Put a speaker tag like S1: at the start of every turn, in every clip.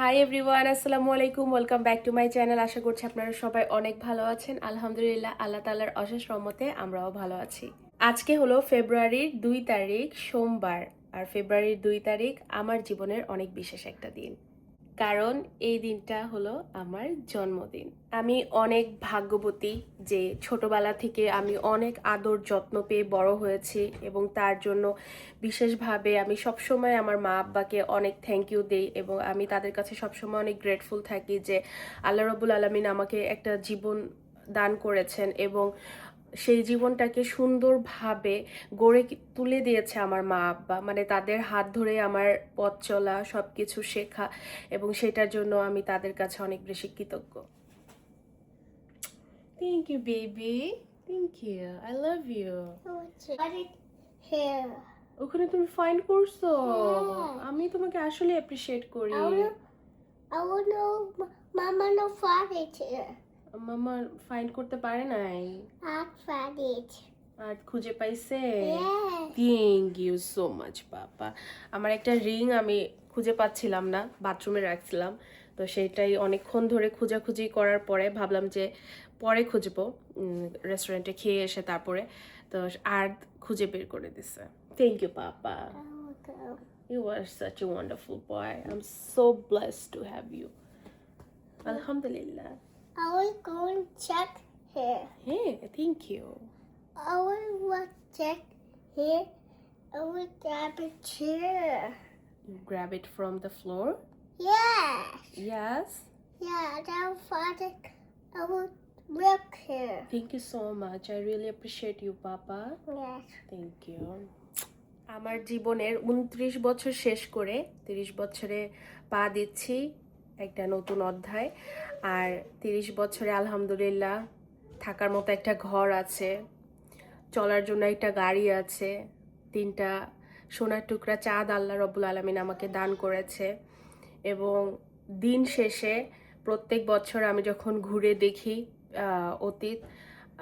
S1: High everyone, আসসালামু আলাইকুম। Welcome back to my channel. আশা করছি আপনারা সবাই অনেক ভালো আছেন। আলহামদুলিল্লাহ, আল্লাহ তাআলার অশেষ রহমতে আমরাও ভালো আছি। আজকে হলো ফেব্রুয়ারির 2 তারিখ, সোমবার। আর ফেব্রুয়ারির 2 তারিখ আমার জীবনের অনেক বিশেষ একটা দিন, কারণ এই দিনটা হলো আমার জন্মদিন। আমি অনেক ভাগ্যবতী যে ছোটবেলা থেকে আমি অনেক আদর যত্ন পেয়ে বড় হয়েছি, এবং তার জন্য বিশেষভাবে আমি সবসময় আমার মা আব্বাকে অনেক থ্যাংক ইউ দেই, এবং আমি তাদের কাছে সবসময় অনেক গ্রেটফুল থাকি যে আল্লাহ রাব্বুল আলামিন আমাকে একটা জীবন দান করেছেন, এবং সেই জীবনটাকে সুন্দরভাবে গড়ে তুলে দিয়েছে আমার মা আব্বা। মানে তাদের হাত ধরে আমার পথ চলা, সবকিছু শেখা, এবং সেটার জন্য আমি তাদের কাছে অনেক বেশি কৃতজ্ঞ। Thank you baby, thank you, I love you.
S2: Here.
S1: ওখানে তুমি ফাইন করছো,
S2: Yeah.
S1: আমি তোমাকে আসলে অ্যাপ্রিশিয়েট করি।
S2: I wanna know, Mama no find it here.
S1: মামা ফাইন করতে পারে নাই,
S2: I find it.
S1: আর খুঁজে পাইছে।
S2: Yes.
S1: Thank you so much বাবা। আমার একটা রিং আমি খুঁজে পাচ্ছিলাম না, বাথরুমে রাখছিলাম, তো সেটাই অনেকক্ষণ ধরে খোঁজাখুঁজি করার পরে ভাবলাম যে পরে খুঁজবো, রেস্টুরেন্টে খেয়ে এসে তারপরে, তো আর খুঁজে বের করে দিছে। Thank you papa,
S2: I will go.
S1: You are such a wonderful boy, I am so blessed to have you. আলহামদুলিল্লাহ।
S2: I will go and check here.
S1: হ্যাঁ, thank you.
S2: I will check here. I will grab a chair.
S1: Grab it from the floor.
S2: Yes.
S1: Yes.
S2: Yeah, I'll find it. I will look here.
S1: Thank you so much. I really appreciate you, Papa.
S2: Yes.
S1: Thank you. আমার জীবনের 29 বছর শেষ করে 30 বছরে পা দিচ্ছি, একটা নতুন অধ্যায়। আর 30 বছরে আলহামদুলিল্লাহ থাকার মতো একটা ঘর আছে, চলার জন্য একটা গাড়ি আছে, 3টা সোনার টুকরা চাঁদ আল্লাহ রাব্বুল আলামিন আমাকে দান করেছে। এবং দিন শেষে প্রত্যেক বছর আমি যখন ঘুরে দেখি অতীত,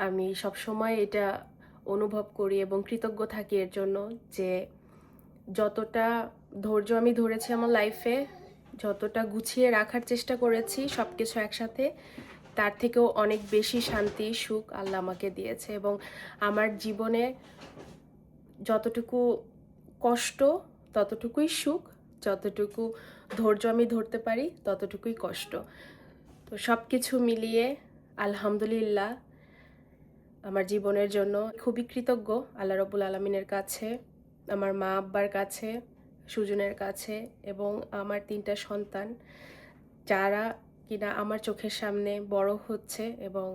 S1: আমি সবসময় এটা অনুভব করি এবং কৃতজ্ঞ থাকি এর জন্য যে যতটা ধৈর্য আমি ধরেছি আমার লাইফে, যতটা গুছিয়ে রাখার চেষ্টা করেছি সব কিছু একসাথে, তার থেকেও অনেক বেশি শান্তি সুখ আল্লাহ আমাকে দিয়েছে। এবং আমার জীবনে যতটুকু কষ্ট ততটুকুই সুখ, যতটুকু ধৈর্য আমি ধরতে পারি ততটুকুই কষ্ট। তো সব কিছু মিলিয়ে আলহামদুলিল্লাহ আমার জীবনের জন্য খুবই কৃতজ্ঞ আল্লাহ রাব্বুল আলামিনের কাছে, আমার মা আব্বার কাছে, সুজনের কাছে, এবং আমার 3টা সন্তান যারা কিনা আমার চোখের সামনে বড় হচ্ছে, এবং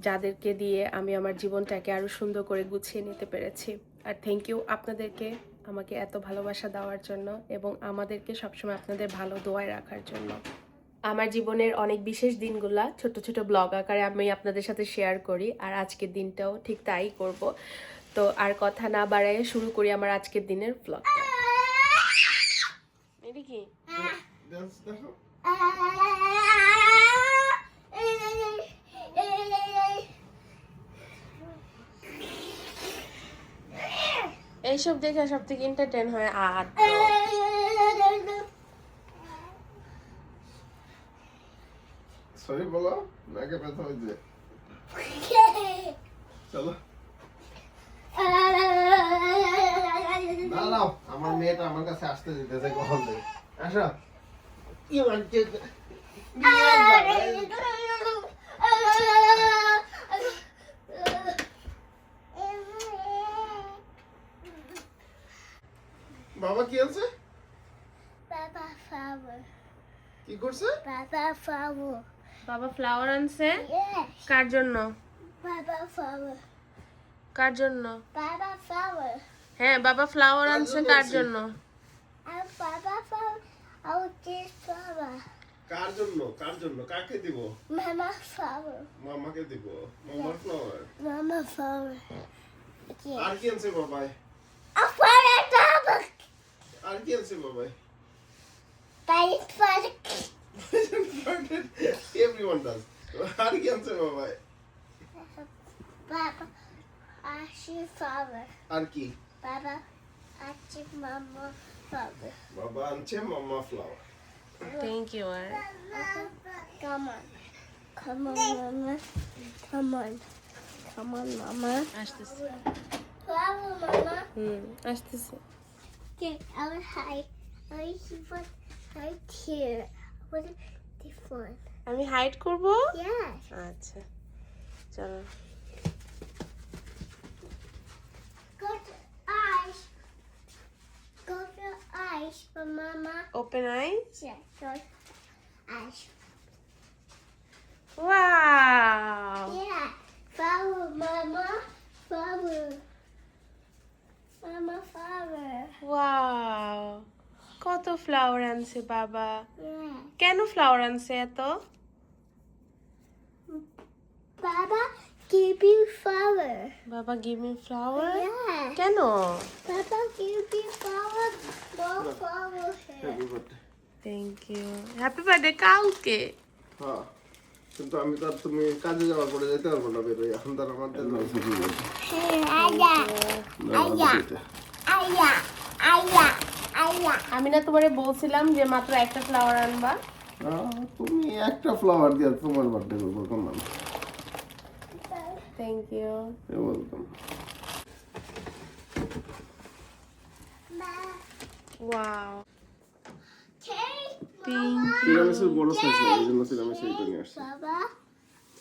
S1: যাদেরকে দিয়ে আমি আমার জীবনটাকে আরও সুন্দর করে গুছিয়ে নিতে পেরেছি। আর থ্যাংক ইউ আপনাদেরকে আমাকে এত ভালোবাসা দেওয়ার জন্য, এবং আমাদেরকে সবসময় আপনাদের ভালো দোয়ায় রাখার জন্য। আমার জীবনের অনেক বিশেষ দিনগুলা ছোট ছোট ব্লগ আকারে আমি আপনাদের সাথে শেয়ার করি, আর আজকের দিনটাও ঠিক তাই করব। তো আর কথা না বাড়াইয়ে শুরু করি আমার আজকের দিনের ব্লগটা। এটা কি? এইসব দেখে সব থেকে এন্টারটেইন হয় আর
S3: সরি বলো, নাকে ব্যথা হয়েছে। চলো দাঁড়াও, আমার মেয়েটা আমার কাছে আসতে দিতেছে কখন থেকে। আসো বাবা, কি আছে?
S2: Baba flower.
S3: কি করছে?
S2: Baba flower.
S1: বাবা ফ্লাওয়ার আনছে।
S2: Yes.
S1: কার জন্য?
S2: Baba flower.
S1: কার জন্য?
S2: Baba flower.
S1: হ্যাঁ, বাবা ফ্লাওয়ার
S3: কার
S1: আনছে।
S3: জন্য
S1: কার
S3: আনছে?
S1: জন্য?
S2: And Baba flower. Oh, this flower.
S3: কার জন্য? কার জন্য? কাকে দিব?
S2: Mama flower.
S3: মামাকে দিব। মামার ফ্লাওয়ার।
S2: Mama flower.
S3: আর কি আনছে বাবাই?
S2: A flower flower.
S3: আর কি আনছে বাবাই?
S2: Baby flower.
S3: Everyone does. আর কি আনছে বাবাই?
S2: Baba. Ashy flower.
S3: আর কি?
S2: Baba. Ashy mama flower.
S3: বাবা আনছে মামা ফ্লাওয়ার।
S1: Thank you. আর
S2: Come on. Come on, Mama. Come on. Come on, Mama.
S1: আসতেছে।
S2: Flower, Mama.
S1: আসতেছে।
S2: Okay, I will hide. I will put right here. What is this one?
S1: আমি hide করব?
S2: Yes.
S1: আচ্ছা চলো।
S2: Go to eyes. Go to eyes for Mama.
S1: Open ice.
S2: Yeah, go to eyes.
S1: Wow,
S2: Yeah. Flower, Mama. Flower. Mama, flower.
S1: Wow, কত flower আনছে বাবা।
S2: Yeah.
S1: কেন flower আনছে এত?
S2: Baba, give you flower.
S1: বাবা গিভ মি ফ্লাওয়ার।
S2: Yeah.
S1: কেন?
S2: Baba, give you flower. More flower here.
S3: Happy birthday.
S1: Thank you. Happy birthday কালকে।
S3: হ্যাঁ, কিন্তু আমি তো আর তুমি কাজে যাওয়ার পরে যেতে পারবো না বেরোই, এখন তার আমাদের
S1: আমি না তোমারে বলছিলাম যে মাত্র একটা ফ্লাওয়ার আনবা।
S3: তুমি একটা ফ্লাওয়ার দিয়ে তোমার বার্থডে করবো কোন নাম?
S1: Thank you.
S3: Welcome.
S1: Wow,
S2: Cake.
S3: তিরামিসুর বড় সাইজ লাগে, এই জন্য তিরামিস এইটা নিয়ে আসছি।
S2: Baba,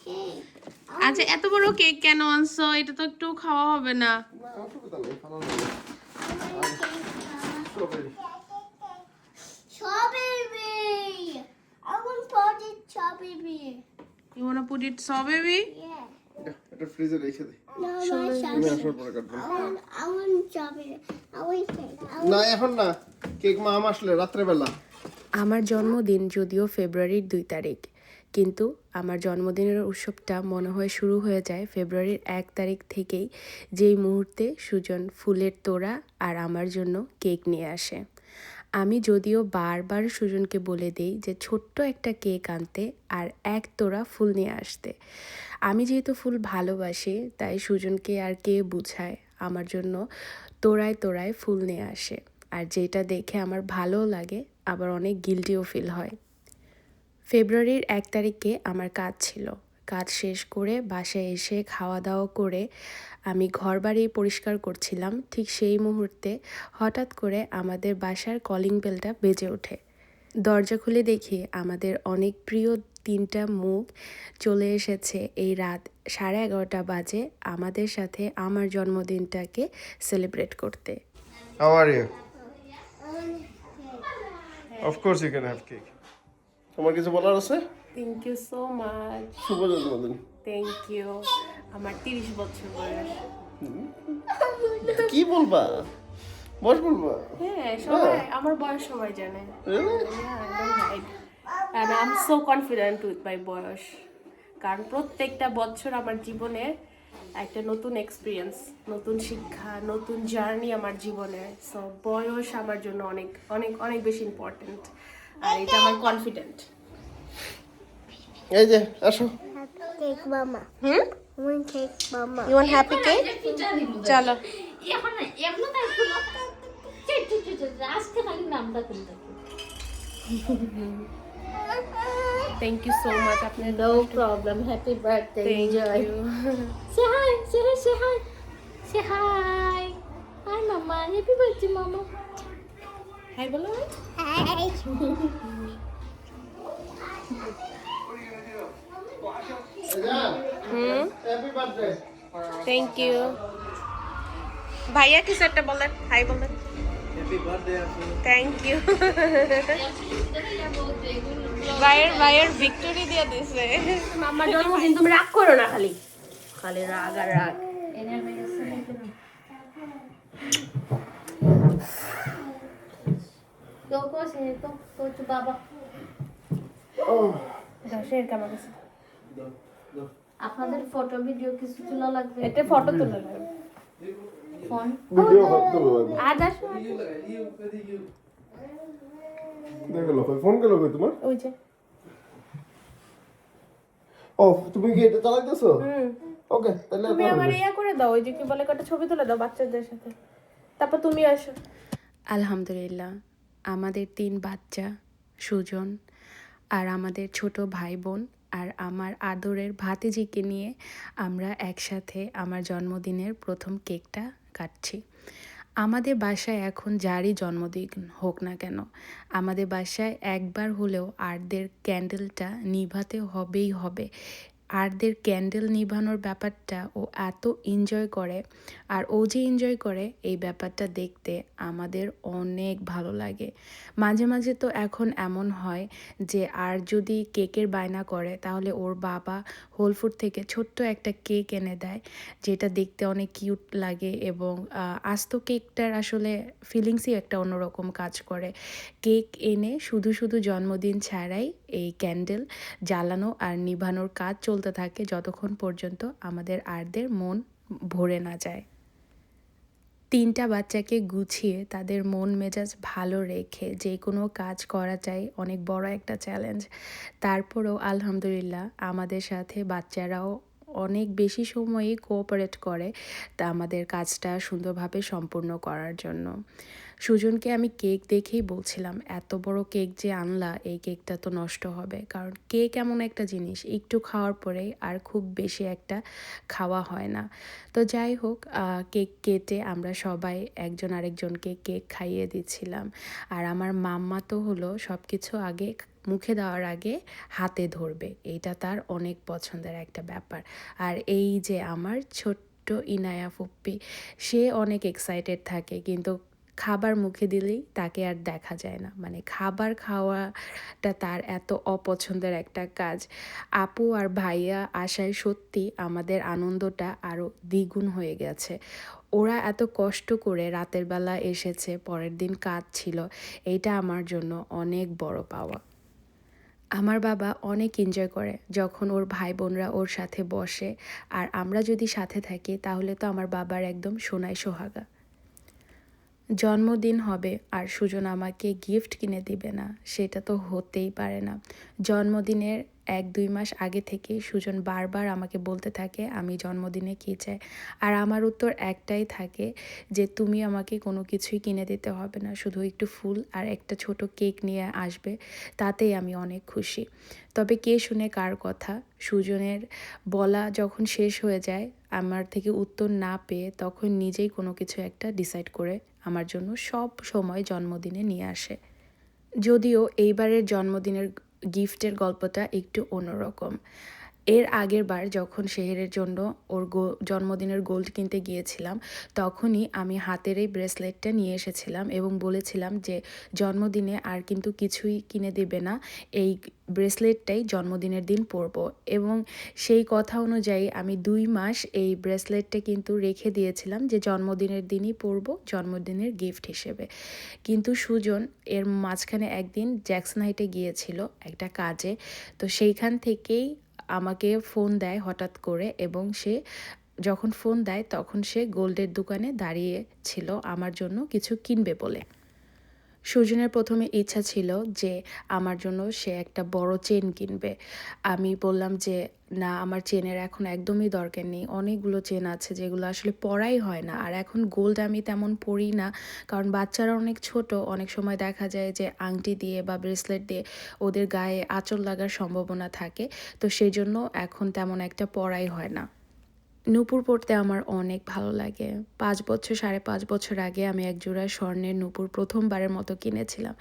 S2: cake.
S1: আচ্ছা এত বড় কেক কেন আনছো? এটা তো একটু খাওয়া হবে না।
S3: না, অসুবিধা নেই, খাওয়া যাবে। Strawberry.
S2: Strawberry. I want potted strawberry.
S1: You wanna put it strawberry?
S2: Yeah.
S3: এটা ফ্রিজে রেখে দিই,
S2: No, my
S3: তুমি
S2: strawberry.
S3: আসার পরে কাটবো।
S2: I want strawberry. I want cake.
S3: না এখন না, কেক মা আসলে রাত্রেবেলা।
S1: আমার জন্মদিন যদিও ফেব্রুয়ারির 2 তারিখ, কিন্তু আমার জন্মদিনের উৎসবটা মনে হয় শুরু হয়ে যায় ফেব্রুয়ারির 1 তারিখ থেকেই, যেই মুহূর্তে সুজন ফুলের তোড়া আর আমার জন্য কেক নিয়ে আসে। আমি যদিও বারবার সুজনকে বলে দেই যে ছোট্ট একটা কেক আনতে আর 1 তোড়া ফুল নিয়ে আসতে। আমি যেহেতু ফুল ভালোবাসি তাই সুজনকে আর কে বুঝায়, আমার জন্য তোড়ায় তোড়ায় ফুল নিয়ে আসে। আর যেটা দেখে আমার ভালোও লাগে, আবার অনেক গিল্টিও ফিল হয়। ফেব্রুয়ারির 1 তারিখে আমার কাজ ছিল। কাজ শেষ করে বাসায় এসে খাওয়া দাওয়া করে আমি ঘরবাড়ি পরিষ্কার করছিলাম, ঠিক সেই মুহূর্তে হঠাৎ করে আমাদের বাসার কলিং বেলটা বেজে ওঠে। দরজা খুলে দেখি আমাদের অনেক প্রিয় 3টা মুখ চলে এসেছে এই রাত 11:30 বাজে আমাদের সাথে আমার জন্মদিনটাকে সেলিব্রেট করতে।
S3: How are you? Of course you can have cake. তোমার কিছু বলার আছে?
S1: Thank you so much.
S3: শুভ জন্মদিন।
S1: Thank you. আমার 30 বছর বয়স।
S3: কি বলবা? বয়স বলবা?
S1: হ্যাঁ, সবাই আমার বয়স সবাই জানে।
S3: Really?
S1: Yeah, I don't hide. And I'm so confident with my বয়স। কারণ প্রত্যেকটা বছর আমার জীবনে একটা নতুন এক্সপিরিয়েন্স, নতুন শিক্ষা, নতুন জার্নি আমার জীবনে। সো বয়স আমার জন্য অনেক অনেক অনেক বেশি ইম্পর্টেন্ট, আর এটা আমার কনফিডেন্ট।
S3: এই যে আসো।
S2: Cake, Mama. I want cake, Mama.
S1: You want happy cake? চলো।
S4: এখন এমন আজকে খালি নামটা কিন্তু
S1: থ্যাংক ইউ সো মাচ। আপনি
S4: no problem happy birthday
S1: thank
S4: enjoy
S1: you.
S4: Say hi say hi say hi say hi hi মামা হ্যাপি বার্থডে মামা
S1: হাই বলো।
S2: Hey.
S3: Happy birthday.
S1: Thank you. ভাইয়া কিছু একটা বলেন, হাই বলেন।
S3: হ্যাপি বার্থডে আপু।
S1: Thank you. ভাইয়ের ভিক্টোরি দিয়ে দিছে। আমার জন্মদিন তুমি রাগ করো না, খালি খালি রাগ আর রাগ।
S4: তো বাবা
S1: দশের কেমন আছে?
S4: আপনাদের ফটো ভিডিও কিছু তোলা লাগবে
S1: এটা ফটো তুলে নেবেন।
S4: ফোন
S3: ভিডিও করতে হবে।
S1: আর 10
S3: দেখো লোক ফোন গেল কই তোমার?
S1: ওই যে।
S3: ও তুমি কি এটা চালাইতেছো? ওকে, তাহলে
S1: তুমি আমার ইয়া করে দাও, ওই যে কি বলে একটা ছবি তুলে দাও বাচ্চাদের সাথে, তারপর তুমি আসো। আলহামদুলিল্লাহ, আমাদের 3 বাচ্চা
S5: সুজন আর আমাদের ছোট ভাই বোন আর আমার আদরের ভাতিজিকে নিয়ে আমরা একসাথে আমার জন্মদিনের প্রথম কেকটা কাটছি। আমাদের বাসায় এখন যারই জন্মদিন হোক না কেন, আমাদের বাসায় একবার হলেও আর্টদের ক্যান্ডেলটা নিভাতে হবেই হবে। আর্টদের ক্যান্ডেল নিভানোর ব্যাপারটা ও এত এনজয় করে, আর ও যে এনজয় করে এই ব্যাপারটা দেখতে আমাদের অনেক ভালো লাগে। মাঝে মাঝে তো এখন এমন হয় যে আর যদি কেকের বায়না করে তাহলে ওর বাবা হোল ফুড থেকে ছোট্ট একটা কেক এনে দেয়, যেটা দেখতে অনেক কিউট লাগে এবং আস্ত কেকটার আসলে ফিলিংসই একটা অন্যরকম কাজ করে। কেক এনে শুধু শুধু জন্মদিন ছাড়াই এই ক্যান্ডেল জ্বালানো আর নিভানোর কাজ চলতে থাকে যতক্ষণ পর্যন্ত আমাদের আর্টদের মন ভরে না যায়। 3টা বাচ্চাকে গুছিয়ে তাদের মন মেজাজ ভালো রেখে যে কোনো কাজ করাটাই অনেক বড় একটা চ্যালেঞ্জ। তারপরেও আলহামদুলিল্লাহ আমাদের সাথে বাচ্চারাও অনেক বেশি সময়ই কোঅপারেট করে তা আমাদের কাজটা সুন্দরভাবে সম্পূর্ণ করার জন্য। সুজনকে আমি কেক দেখেই বলছিলাম, এত বড় কেক যে আনলা, এই কেকটা তো নষ্ট হবে। কারণ কেক এমন একটা জিনিস একটু খাওয়ার পরেই আর খুব বেশি একটা খাওয়া হয় না। তো যাই হোক, কেক কেটে আমরা সবাই একজন আরেকজনকে কেক খাইয়ে দিচ্ছিলাম। আর আমার মাম্মা তো হলো সব কিছু আগে মুখে দেওয়ার আগে হাতে ধরবে, এইটা তার অনেক পছন্দের একটা ব্যাপার। আর এই যে আমার ছোট্ট ইনায়া ফুপ্পি, সে অনেক এক্সাইটেড থাকে, কিন্তু খাবার মুখে দিলেই তাকে আর দেখা যায় না। মানে খাবার খাওয়াটা তার এত অপছন্দের একটা কাজ। আপু আর ভাইয়া আসায় সত্যি আমাদের আনন্দটা আরও দ্বিগুণ হয়ে গেছে। ওরা এত কষ্ট করে রাতের বেলা এসেছে, পরের দিন কাজ ছিল, এইটা আমার জন্য অনেক বড় পাওয়া। আমার বাবা অনেক এনজয় করে যখন ওর ভাই বোনরা ওর সাথে বসে, আর আমরা যদি সাথে থাকি তাহলে তো আমার বাবার একদম সোনায় সোহাগা। জন্মদিন হবে আর সুজন আমাকে গিফট কিনে দিবে না, সেটা তো হতেই পারে না। জন্মদিনের 1-2 মাস আগে থেকে সুজন বারবার আমাকে বলতে থাকে আমি জন্মদিনে কী চাই, আর আমার উত্তর একটাই থাকে যে তুমি আমাকে কোনো কিছুই কিনে দিতে হবে না, শুধু একটু ফুল আর একটা ছোট কেক নিয়ে আসবে, তাতেই আমি অনেক খুশি। তবে কে শুনে কার কথা, সুজনের বলা যখন শেষ হয়ে যায় আমার থেকে উত্তর না পেয়ে, তখন নিজেই কোনো কিছু একটা ডিসাইড করে আমার জন্য সব সময় জন্মদিনে নিয়ে আসে। যদিও এইবারের জন্মদিনের গিফটের গল্পটা একটু অন্যরকম। এর আগের বার যখন শেহেরের জন্য ওর জন্মদিনের গোল্ড কিনতে গিয়েছিলাম, তখনই আমি হাতের এই ব্রেসলেটটা নিয়ে এসেছিলাম এবং বলেছিলাম যে জন্মদিনে আর কিন্তু কিছুই কিনে দেবে না, এই ব্রেসলেটটাই জন্মদিনের দিন পরব। এবং সেই কথা অনুযায়ী আমি 2 মাস এই ব্রেসলেটটা কিন্তু রেখে দিয়েছিলাম যে জন্মদিনের দিনই পরব, জন্মদিনের গিফট হিসেবে। কিন্তু সুজন এর মাঝখানে একদিন জ্যাকসন হাইটে গিয়েছিল একটা কাজে, তো সেইখান থেকেই আমাকে ফোন দেয় হঠাৎ করে, এবং সে যখন ফোন দেয় তখন সে গোল্ডের দোকানে দাঁড়িয়ে ছিল আমার জন্য কিছু কিনবে বলে। সুজনের প্রথমে ইচ্ছা ছিল যে আমার জন্য সে একটা বড় চেন কিনবে। আমি বললাম যে না, আমার চেনের এখন একদমই দরকার নেই, অনেকগুলো চেন আছে যেগুলো আসলে পরাই হয় না, আর এখন গোল্ড আমি তেমন পরি না, কারণ বাচ্চারা অনেক ছোট, অনেক সময় দেখা যায় যে আংটি দিয়ে বা ব্রেসলেট দিয়ে ওদের গায়ে আঁচড় লাগার সম্ভাবনা থাকে, তো সেই জন্য এখন তেমন একটা পরাই হয় না। নূপুর পরতে আমার অনেক ভালো লাগে। 5 বছর 5.5 বছর আগে আমি এক জোড়া স্বর্ণের নূপুর প্রথমবারের মতো কিনেছিলাম।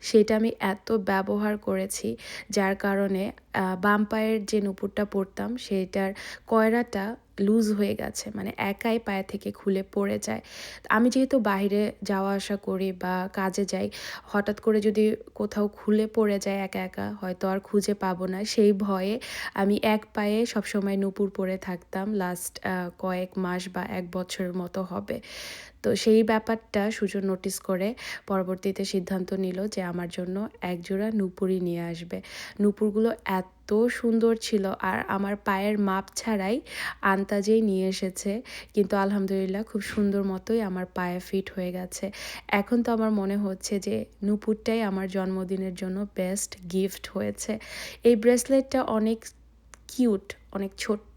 S5: সেটা আমি এত ব্যবহার করেছি যার কারণে বাম পায়ের যে নূপুরটা পরতাম সেটার কয়রাটা লুজ হয়ে গেছে, মানে একাই পায়ে থেকে খুলে পড়ে যায়। আমি যেহেতু বাইরে যাওয়া আসা করি বা কাজে যাই, হঠাৎ করে যদি কোথাও খুলে পড়ে যায় একা একা, হয়তো আর খুঁজে পাবো না, সেই ভয়ে আমি এক পায়ে সবসময় নূপুর পরে থাকতাম লাস্ট কয়েক মাস বা 1 বছরের মতো হবে। তো সেই ব্যাপারটা সুজন নোটিস করে পরবর্তীতে সিদ্ধান্ত নিল যে আমার জন্য এক জোড়া নূপুরই নিয়ে আসবে। নূপুরগুলো এত সুন্দর ছিল, আর আমার পায়ের মাপ ছাড়াই আন্তাজেই নিয়ে এসেছে, কিন্তু আলহামদুলিল্লাহ খুব সুন্দর মতোই আমার পায়ে ফিট হয়ে গেছে। এখন তো আমার মনে হচ্ছে যে নূপুরটাই আমার জন্মদিনের জন্য বেস্ট গিফট হয়েছে। এই ব্রেসলেটটা অনেক কিউট, অনেক ছোট্ট,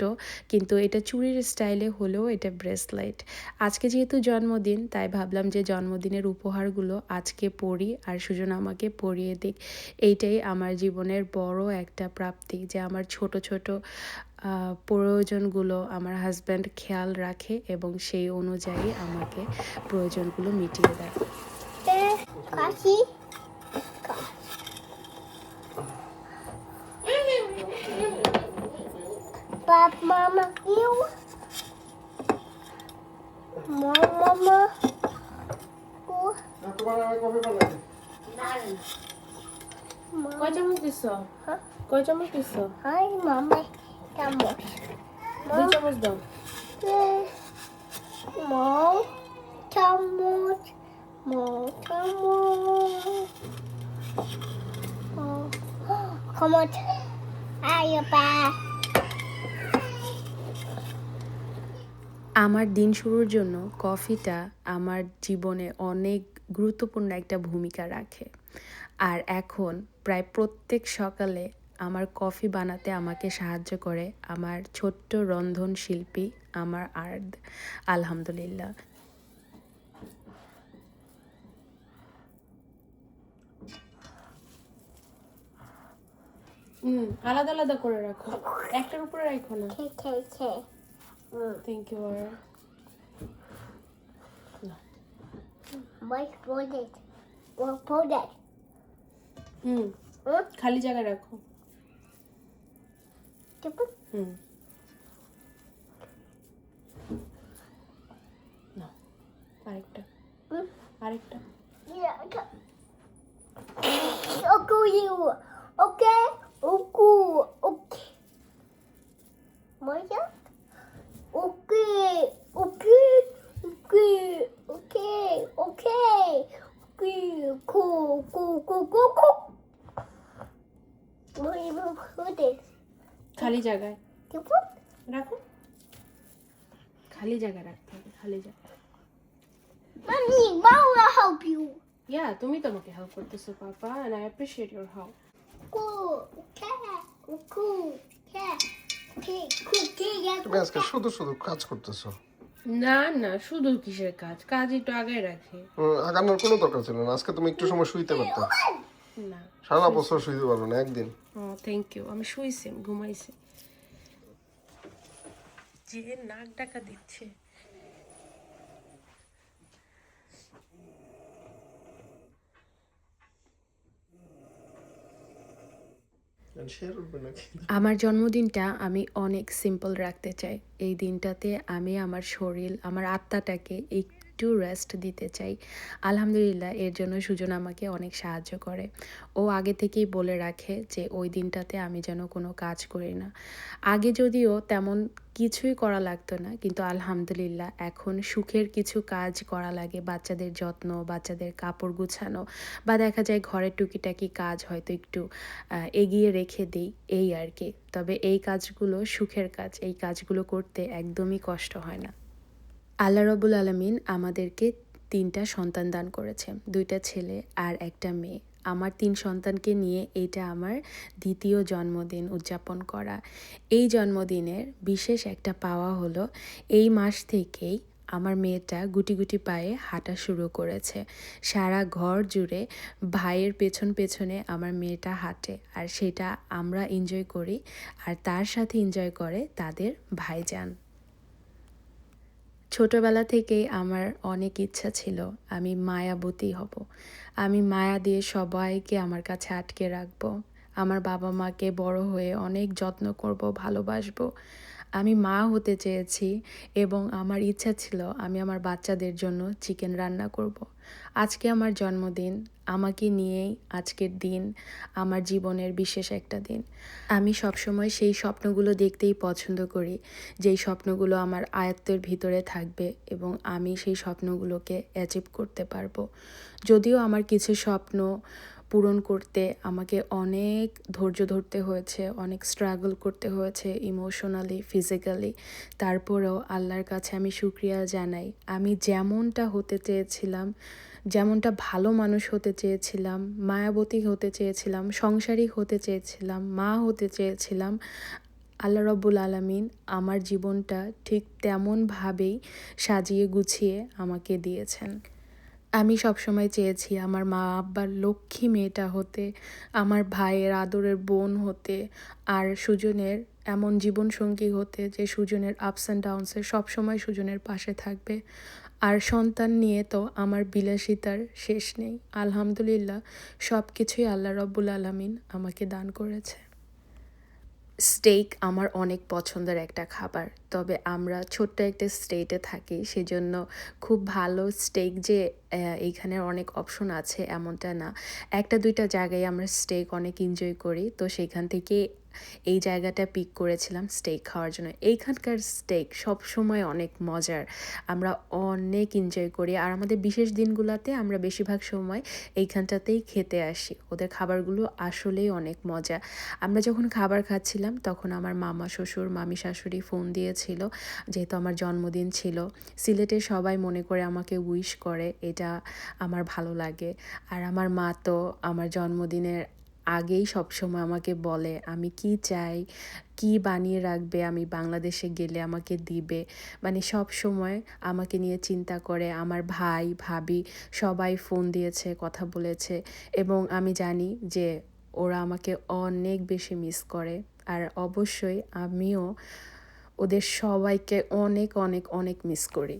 S5: কিন্তু এটা চুড়ির স্টাইলে হলেও এটা ব্রেসলেট। আজকে যেহেতু জন্মদিন, তাই ভাবলাম যে জন্মদিনের উপহারগুলো আজকে পরি আর সুজন আমাকে পরিয়ে দিক। এইটাই আমার জীবনের বড় একটা প্রাপ্তি, যে আমার ছোট ছোট প্রয়োজনগুলো আমার হাজব্যান্ড খেয়াল রাখে এবং সেই অনুযায়ী আমাকে প্রয়োজনগুলো মিটিয়ে দেয়।
S2: কাশি বাপ মামা ইউ মামা ও
S3: তোমার আমি কফি বানাই।
S1: কয় চামচ দিছ? কয় চামচ দিছ?
S2: হাই মামা চামচ
S1: 2 চামচ দাও।
S2: মৌ চামচ চামচ আয় বা
S5: আমার দিন শুরুর জন্য কফিটা আমার জীবনে অনেক গুরুত্বপূর্ণ একটা ভূমিকা রাখে। আর এখন প্রায় প্রত্যেক সকালে আমার কফি বানাতে আমাকে সাহায্য করে আমার ছোট্ট রন্ধন শিল্পী আমার আর্দ, আলহামদুলিল্লাহ।
S1: আলাদা আলাদা করে রাখো, একটার উপরে রাখো না।
S2: খেয়ে
S1: thank you.
S2: Wait for it. What for that?
S1: খালি জায়গায় রাখো। না, আরেকটা আরেকটা।
S2: Yeah. Okay, you. Okay. Okay. Moja? Okay. Cool. What do you put it?
S1: খালি জায়গায়
S2: You put?
S1: রাখো, খালি জায়গায় রাখতে হবে, খালি জায়গায়।
S2: Mommy, Mom will help you.
S1: তুমি তো আমাকে হেল্প করতেছো পাপা, and I appreciate your help.
S2: Cool.
S3: তুমি আজকে শুধু শুধু কাজ করতেছো।
S1: না না, শুধু কিসের কাজ, কাজ একটু আগে রাখে।
S3: আগানোর কোনো দরকার ছিল না। আজকে তুমি একটু সময় শুইতে পারতে।
S1: না,
S3: সারা বছর শুইতে পারবে না, একদিন।
S1: Thank you. আমি শুইছি, আমি ঘুমাইছি। যে নাক ডাকা দিচ্ছে।
S5: আমার জন্মদিনটা আমি অনেক সিম্পল রাখতে চাই। এই দিনটাতে আমি আমার শরীর, আমার আত্মাটাকে একটু রেস্ট দিতে চাই। আলহামদুলিল্লাহ, এর জন্য সুজন আমাকে অনেক সাহায্য করে। ও আগে থেকেই বলে রাখে যে ওই দিনটাতে আমি যেন কোনো কাজ করি না। আগে যদিও তেমন কিছুই করা লাগতো না, কিন্তু আলহামদুলিল্লাহ এখন সুখের কিছু কাজ করা লাগে। বাচ্চাদের যত্ন, বাচ্চাদের কাপড় গুছানো, বা দেখা যায় ঘরের টুকিটাকি কাজ হয়তো একটু এগিয়ে রেখে দিই, এই আর কি। তবে এই কাজগুলো সুখের কাজ, এই কাজগুলো করতে একদমই কষ্ট হয় না। আল্লাহ রব্বুল আলামিন আমাদেরকে 3টা সন্তান দান করেছে, 2টা ছেলে আর একটা মেয়ে। আমার 3 সন্তানকে নিয়ে এটা আমার দ্বিতীয় জন্মদিন উদযাপন করা। এই জন্মদিনের বিশেষ একটা পাওয়া হলো, এই মাস থেকেই আমার মেয়েটা গুটি গুটি পায়ে হাঁটা শুরু করেছে। সারা ঘর জুড়ে ভাইয়ের পেছনে আমার মেয়েটা হাঁটে, আর সেটা আমরা এনজয় করি, আর তার সাথে এনজয় করে তাদের ভাইজান। ছোটবেলা থেকেই আমার অনেক ইচ্ছা ছিল আমি মায়াবতী হব। আমি মায়া দিয়ে সবাইকে আমার কাছে আটকে রাখবো। আমার বাবা মাকে বড় হয়ে অনেক যত্ন করব, ভালোবাসবো। আমি মা হতে চেয়েছি এবং আমার ইচ্ছা ছিল আমি আমার বাচ্চাদের জন্য চিকেন রান্না করব। আজকে আমার জন্মদিন, আমাকে নিয়েই আজকের দিন আমার জীবনের বিশেষ একটা দিন। আমি সবসময় সেই স্বপ্নগুলো দেখতেই পছন্দ করি, যেই স্বপ্নগুলো আমার আয়ত্তের ভিতরে থাকবে এবং আমি সেই স্বপ্নগুলোকে অ্যাচিভ করতে পারবো। যদিও আমার কিছু স্বপ্ন পূরণ করতে আমাকে অনেক ধৈর্য ধরতে হয়েছে, অনেক স্ট্রাগল করতে হয়েছে ইমোশনালি, ফিজিক্যালি, তারপরেও আল্লাহর কাছে আমি শুকরিয়া জানাই। আমি যেমনটা হতে চেয়েছিলাম, যেমনটা ভালো মানুষ হতে চেয়েছিলাম, মায়াবতী হতে চেয়েছিলাম, সংসারী হতে চেয়েছিলাম, মা হতে চেয়েছিলাম, আল্লাহ রব্বুল আলামিন আমার জীবনটা ঠিক তেমনভাবেই সাজিয়ে গুছিয়ে আমাকে দিয়েছেন। আমি সবসময় চেয়েছি আমার মা আব্বার লক্ষ্মী মেয়েটা হতে, আমার ভাইয়ের আদরের বোন হতে, আর সুজনের এমন জীবনসঙ্গী হতে যে সুজনের আপস অ্যান্ড ডাউনসে সবসময় সুজনের পাশে থাকবে। আর সন্তান নিয়ে তো আমার বিলাসিতার শেষ নেই। আলহামদুলিল্লাহ সব কিছুই আল্লাহ রব্বুল আলামিন আমাকে দান করেছে। স্টেক আমার অনেক পছন্দের একটা খাবার, তবে আমরা ছোট্ট একটা স্টেটে থাকি, সেজন্য খুব ভালো স্টেক যে এইখানে অনেক অপশন আছে এমনটা না। একটা দুইটা জায়গায় আমরা স্টেক অনেক এনজয় করি, তো সেখান থেকে এই জায়গাটা পিক করেছিলাম স্টেক খাওয়ার জন্য। এইখানকার স্টেক সবসময় অনেক মজার, আমরা অনেক এনজয় করি। আর আমাদের বিশেষ দিনগুলোতে আমরা বেশিরভাগ সময় এইখানটাতেই খেতে আসি। ওদের খাবারগুলো আসলেই অনেক মজা। আমরা যখন খাবার খাচ্ছিলাম তখন আমার মামা শ্বশুর মামি শাশুড়ি ফোন দিয়েছিল, যেহেতু আমার জন্মদিন ছিল। সিলেটে সবাই মনে করে আমাকে উইশ করে, এটা আমার ভালো লাগে। আর আমার মা তো আমার জন্মদিনের আগেই সবসময় আমাকে বলে আমি কি চাই, কি বানিয়ে রাখবে, আমি বাংলাদেশে গেলে আমাকে দিবে। মানে সব সময় আমাকে নিয়ে চিন্তা করে। আমার ভাই ভাবি সবাই ফোন দিয়েছে, কথা বলেছে, এবং আমি জানি যে ওরা আমাকে অনেক বেশি মিস করে। আর অবশ্যই আমিও ওদের সবাইকে অনেক অনেক অনেক মিস করি।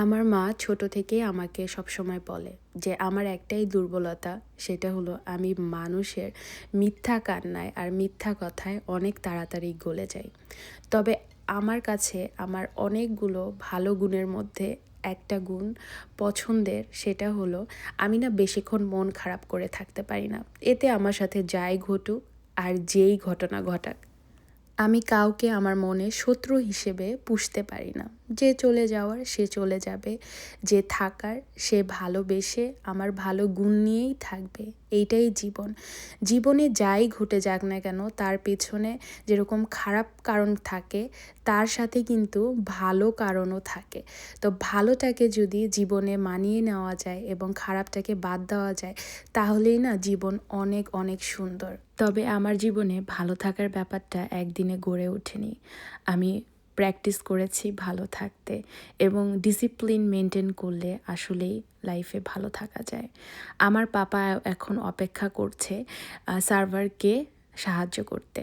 S5: আমার মা ছোট থেকে আমাকে সবসময় বলে যে আমার একটাই দুর্বলতা, সেটা হলো আমি মানুষের মিথ্যা কান্নায় আর মিথ্যা কথায় অনেক তাড়াতাড়ি গলে যাই। তবে আমার কাছে আমার অনেকগুলো ভালো গুণের মধ্যে একটা গুণ পছন্দের, সেটা হলো আমি না বেশিক্ষণ মন খারাপ করে থাকতে পারি না। এতে আমার সাথে যাই ঘটুক আর যেই ঘটনা ঘটাক, আমি কাউকে আমার মনে শত্রু হিসেবে পুষতে পারি না। যে চলে যাওয়ার সে চলে যাবে, যে থাকার সে ভালোবেসে আমার ভালো গুণ নিয়েই থাকবে। এইটাই জীবন। জীবনে যাই ঘটে যাক না কেন, তার পেছনে যেরকম খারাপ কারণ থাকে, তার সাথে কিন্তু ভালো কারণও থাকে। তো ভালোটাকে যদি জীবনে মানিয়ে নেওয়া যায় এবং খারাপটাকে বাদ দেওয়া যায়, তাহলেই না জীবন অনেক অনেক সুন্দর। তবে আমার জীবনে ভালো থাকার ব্যাপারটা একদিনে গড়ে ওঠেনি। আমি প্র্যাকটিস করেছি ভালো থাকতে, এবং ডিসিপ্লিন মেনটেন করলে আসলেই লাইফে ভালো থাকা যায়। আমার পাপা এখন অপেক্ষা করছে সার্ভারকে সাহায্য করতে।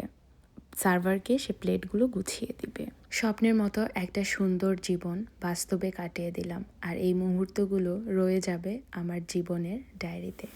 S5: সার্ভারকে সে প্লেটগুলো গুছিয়ে দিবে। স্বপ্নের মতো একটা সুন্দর জীবন বাস্তবে কাটিয়ে দিলাম, আর এই মুহূর্তগুলো রয়ে যাবে আমার জীবনের ডায়েরিতে।